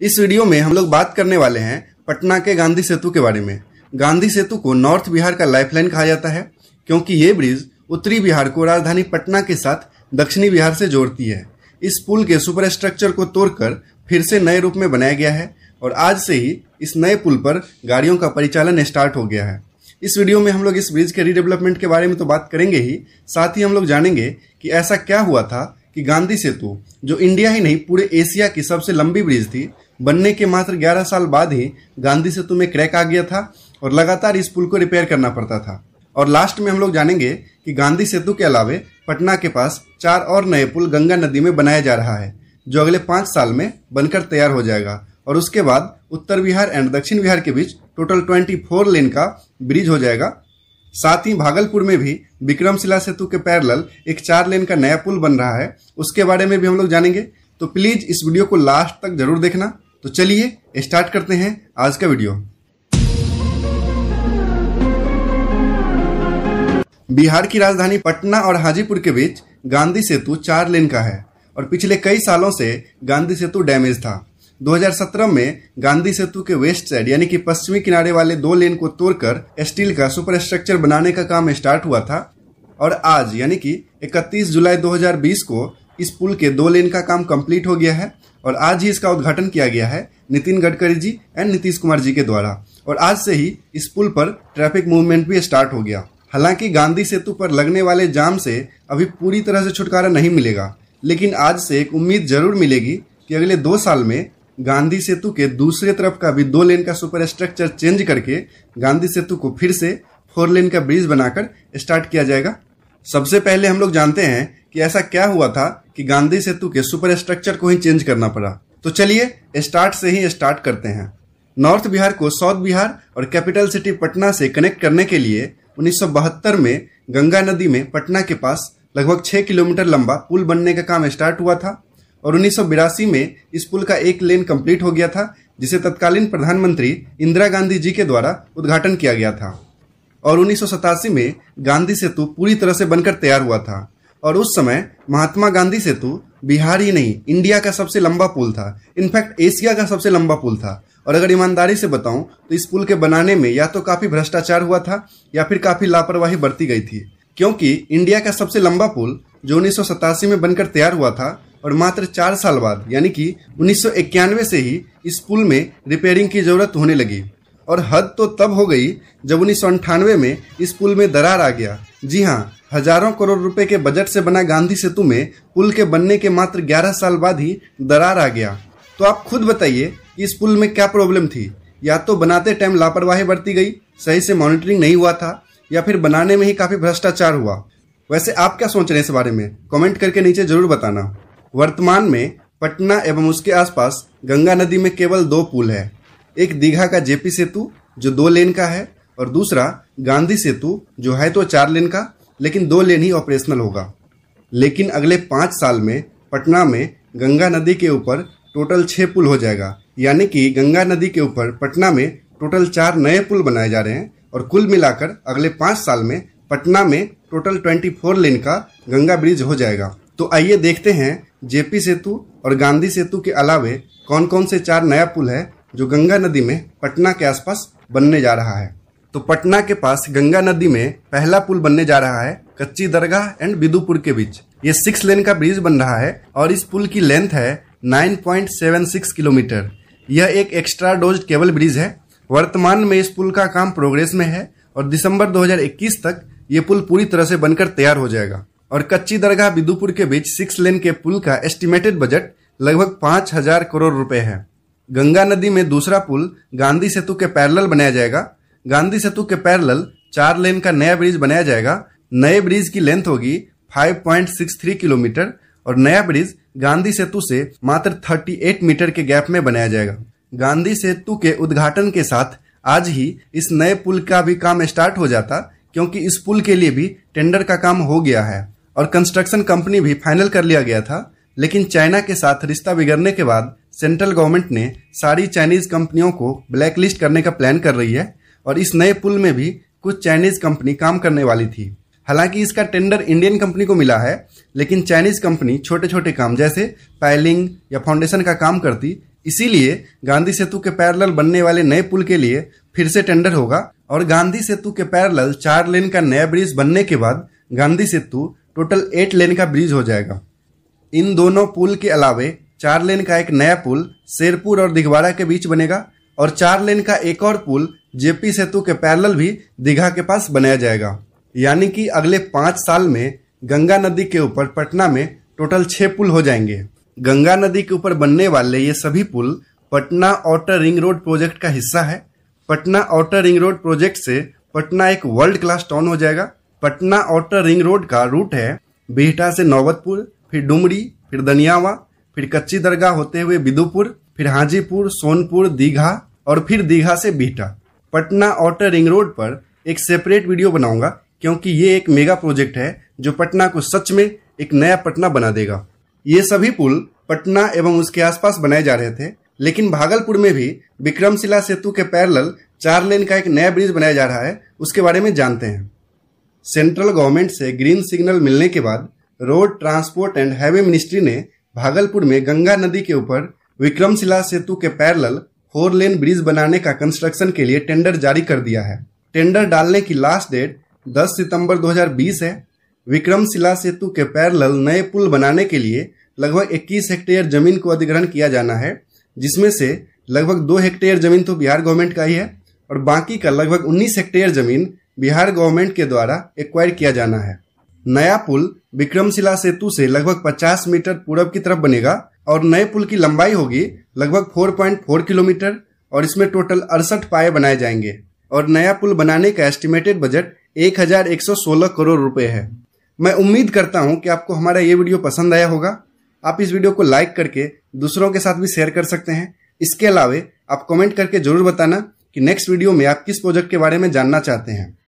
इस वीडियो में हम लोग बात करने वाले हैं पटना के गांधी सेतु के बारे में। गांधी सेतु को नॉर्थ बिहार का लाइफलाइन कहा जाता है क्योंकि ये ब्रिज उत्तरी बिहार को राजधानी पटना के साथ दक्षिणी बिहार से जोड़ती है। इस पुल के सुपर स्ट्रक्चर को तोड़कर फिर से नए रूप में बनाया गया है और आज से ही इस नए पुल पर गाड़ियों का परिचालन स्टार्ट हो गया है। इस वीडियो में हम लोग इस ब्रिज के रीडेवलपमेंट के बारे में तो बात करेंगे ही, साथ ही हम लोग जानेंगे कि ऐसा क्या हुआ था कि गांधी सेतु, जो इंडिया ही नहीं पूरे एशिया की सबसे लंबी ब्रिज थी, बनने के मात्र 11 साल बाद ही गांधी सेतु में क्रैक आ गया था और लगातार इस पुल को रिपेयर करना पड़ता था। और लास्ट में हम लोग जानेंगे कि गांधी सेतु के अलावे पटना के पास 4 और नए पुल गंगा नदी में बनाया जा रहा है, जो अगले 5 साल में बनकर तैयार हो जाएगा और उसके बाद उत्तर बिहार एंड दक्षिण बिहार के बीच टोटल 24 लेन का ब्रिज हो जाएगा। साथ ही भागलपुर में भी विक्रमशिला सेतु के पैरेलल एक 4 लेन का नया पुल बन रहा है, उसके बारे में भी हम लोग जानेंगे। तो प्लीज इस वीडियो को लास्ट तक जरूर देखना। तो चलिए स्टार्ट करते हैं आज का वीडियो। बिहार की राजधानी पटना और हाजीपुर के बीच गांधी सेतु 4 लेन का है और पिछले कई सालों से गांधी सेतु डैमेज था। 2017 में गांधी सेतु के वेस्ट साइड यानी कि पश्चिमी किनारे वाले 2 लेन को तोड़कर स्टील का सुपर स्ट्रक्चर बनाने का काम स्टार्ट हुआ था और आज यानी कि 31 जुलाई 2020 को इस पुल के 2 लेन का काम कंप्लीट हो गया है और आज ही इसका उद्घाटन किया गया है नितिन गडकरी जी एंड नीतीश कुमार जी के द्वारा। और आज से ही इस पुल पर ट्रैफिक मूवमेंट भी स्टार्ट हो गया। हालांकि गांधी सेतु पर लगने वाले जाम से अभी पूरी तरह से छुटकारा नहीं मिलेगा, लेकिन आज से एक उम्मीद जरूर मिलेगी कि अगले 2 साल में गांधी सेतु के दूसरे तरफ का भी 2 लेन का सुपर स्ट्रक्चर चेंज करके गांधी सेतु को फिर से 4 लेन का ब्रिज बनाकर स्टार्ट किया जाएगा। सबसे पहले हम लोग जानते हैं कि ऐसा क्या हुआ था कि गांधी सेतु के सुपर स्ट्रक्चर को ही चेंज करना पड़ा। तो चलिए स्टार्ट से ही स्टार्ट करते हैं। नॉर्थ बिहार को साउथ बिहार और कैपिटल सिटी पटना से कनेक्ट करने के लिए 1972 में गंगा नदी में पटना के पास लगभग 6 किलोमीटर लंबा पुल बनने का काम स्टार्ट हुआ था और 1982 में इस पुल का 1 लेन कंप्लीट हो गया था, जिसे तत्कालीन प्रधानमंत्री इंदिरा गांधी जी के द्वारा उद्घाटन किया गया था। और 1987 में गांधी सेतु पूरी तरह से बनकर तैयार हुआ था और उस समय महात्मा गांधी सेतु बिहार ही नहीं इंडिया का सबसे लंबा पुल था, इनफैक्ट एशिया का सबसे लंबा पुल था। और अगर ईमानदारी से बताऊं तो इस पुल के बनाने में या तो काफी भ्रष्टाचार हुआ था या फिर काफी लापरवाही बरती गई थी, क्योंकि इंडिया का सबसे लंबा पुल जो 1987 में बनकर तैयार हुआ था और मात्र 4 साल बाद यानी कि 1991 से ही इस पुल में रिपेयरिंग की जरूरत होने लगी। और हद तो तब हो गई जब 1998 में इस पुल में दरार आ गया। जी हाँ, हजारों करोड़ रुपए के बजट से बना गांधी सेतु में पुल के बनने के मात्र 11 साल बाद ही दरार आ गया। तो आप खुद बताइए कि इस पुल में क्या प्रॉब्लम थी? या तो बनाते टाइम लापरवाही बरती गई, सही से मॉनिटरिंग नहीं हुआ था, या फिर बनाने में ही काफी भ्रष्टाचार हुआ। वैसे आप क्या सोच रहे हैं इस बारे में? कमेंट करके नीचे जरूर बताना। वर्तमान में पटना एवं उसके आसपास गंगा नदी में केवल 2 पुल है। एक दीघा का जेपी सेतु जो 2 लेन का है और दूसरा गांधी सेतु जो है तो 4 लेन का, लेकिन 2 लेन ही ऑपरेशनल होगा। लेकिन अगले 5 साल में पटना में गंगा नदी के ऊपर टोटल 6 पुल हो जाएगा, यानी कि गंगा नदी के ऊपर पटना में टोटल 4 नए पुल बनाए जा रहे हैं और कुल मिलाकर अगले 5 साल में पटना में टोटल 24 लेन का गंगा ब्रिज हो जाएगा। तो आइए देखते हैं जेपी सेतु और गांधी सेतु के अलावे कौन कौन से 4 नया पुल है जो गंगा नदी में पटना के आसपास बनने जा रहा है। तो पटना के पास गंगा नदी में पहला पुल बनने जा रहा है कच्ची दरगाह एंड बिदुपुर के बीच। ये 6 लेन का ब्रिज बन रहा है और इस पुल की लेंथ है 9.76 किलोमीटर। यह एक एक्स्ट्रा डोज्ड केबल ब्रिज है। वर्तमान में इस पुल का काम प्रोग्रेस में है और दिसंबर 2021 तक ये पुल पूरी तरह से बनकर तैयार हो जाएगा। और कच्ची दरगाह बिदुपुर के बीच 6 लेन के पुल का एस्टिमेटेड बजट लगभग 5000 करोड़ रुपए है। गंगा नदी में दूसरा पुल गांधी सेतु के पैरेलल बनाया जाएगा। गांधी सेतु के पैरेलल 4 लेन का नया ब्रिज बनाया जाएगा। नए ब्रिज की लेंथ होगी 5.63 किलोमीटर और नया ब्रिज गांधी सेतु से मात्र 38 मीटर के गैप में बनाया जाएगा। गांधी सेतु के उद्घाटन के साथ आज ही इस नए पुल का भी काम स्टार्ट हो जाता, क्योंकि इस पुल के लिए भी टेंडर का काम हो गया है और कंस्ट्रक्शन कंपनी भी फाइनल कर लिया गया था। लेकिन चाइना के साथ रिश्ता बिगड़ने के बाद सेंट्रल गवर्नमेंट ने सारी चाइनीज कंपनियों को ब्लैक लिस्ट करने का प्लान कर रही है और इस नए पुल में भी कुछ चाइनीज कंपनी काम करने वाली थी। हालांकि इसका टेंडर इंडियन कंपनी को मिला है, लेकिन चाइनीज कंपनी छोटे छोटे काम जैसे पाइलिंग या फाउंडेशन का काम करती, इसीलिए गांधी सेतु के पैरेलल बनने वाले नए पुल के लिए फिर से टेंडर होगा और गांधी सेतु के पैरेलल 4 लेन का नया ब्रिज बनने के बाद गांधी सेतु टोटल 8 लेन का ब्रिज हो जाएगा। इन दोनों पुल के अलावे 4 लेन का एक नया पुल शेरपुर और दिघवाड़ा के बीच बनेगा और 4 लेन का एक और पुल जेपी सेतु के पैरेलल भी दीघा के पास बनाया जाएगा। यानी कि अगले 5 साल में गंगा नदी के ऊपर पटना में टोटल 6 पुल हो जाएंगे। गंगा नदी के ऊपर बनने वाले ये सभी पुल Patna outer ring road project का हिस्सा है। Patna outer ring road project से पटना एक वर्ल्ड क्लास टाउन हो जाएगा। पटना आउटर रिंग रोड का रूट है बिहटा से नौबतपुर, फिर डुमरी, फिर दनियावा, फिर कच्ची दरगाह होते हुए बिदुपुर, फिर हाजीपुर, सोनपुर, दीघा और फिर दीघा से Bihta. Patna outer ring road पर एक सेपरेट वीडियो बनाऊंगा क्योंकि ये एक मेगा प्रोजेक्ट है जो पटना को सच में एक नया पटना बना देगा। ये सभी पुल पटना एवं उसके आसपास बनाए जा रहे थे, लेकिन भागलपुर में भी विक्रमशिला सेतु के पैरेलल 4 लेन का एक नया ब्रिज बनाया जा रहा है। उसके बारे में जानते हैं। सेंट्रल गवर्नमेंट से ग्रीन सिग्नल मिलने के बाद road transport and highway ministry ने भागलपुर में गंगा नदी के ऊपर विक्रमशिला सेतु के पैरेलल 4 लेन ब्रिज बनाने का कंस्ट्रक्शन के लिए टेंडर जारी कर दिया है। टेंडर डालने की लास्ट डेट 10 सितंबर 2020 है। विक्रमशिला सेतु के पैरेलल नए पुल बनाने के लिए लगभग 21 हेक्टेयर जमीन को अधिग्रहण किया जाना है, जिसमें से लगभग 2 हेक्टेयर जमीन तो बिहार गवर्नमेंट का ही है और बाकी का लगभग 19 हेक्टेयर जमीन बिहार गवर्नमेंट के द्वारा एक्वायर किया जाना है। नया पुल विक्रमशिला सेतु से लगभग 50 मीटर पूरब की तरफ बनेगा और नए पुल की लंबाई होगी लगभग 4.4 किलोमीटर और इसमें टोटल 68 पाए बनाए जाएंगे और नया पुल बनाने का एस्टिमेटेड बजट 1116 करोड़ रुपए है। मैं उम्मीद करता हूं कि आपको हमारा ये वीडियो पसंद आया होगा। आप इस वीडियो को लाइक करके दूसरों के साथ भी शेयर कर सकते हैं। इसके अलावे आप कमेंट करके जरूर बताना कि नेक्स्ट वीडियो में आप किस प्रोजेक्ट के बारे में जानना चाहते हैं।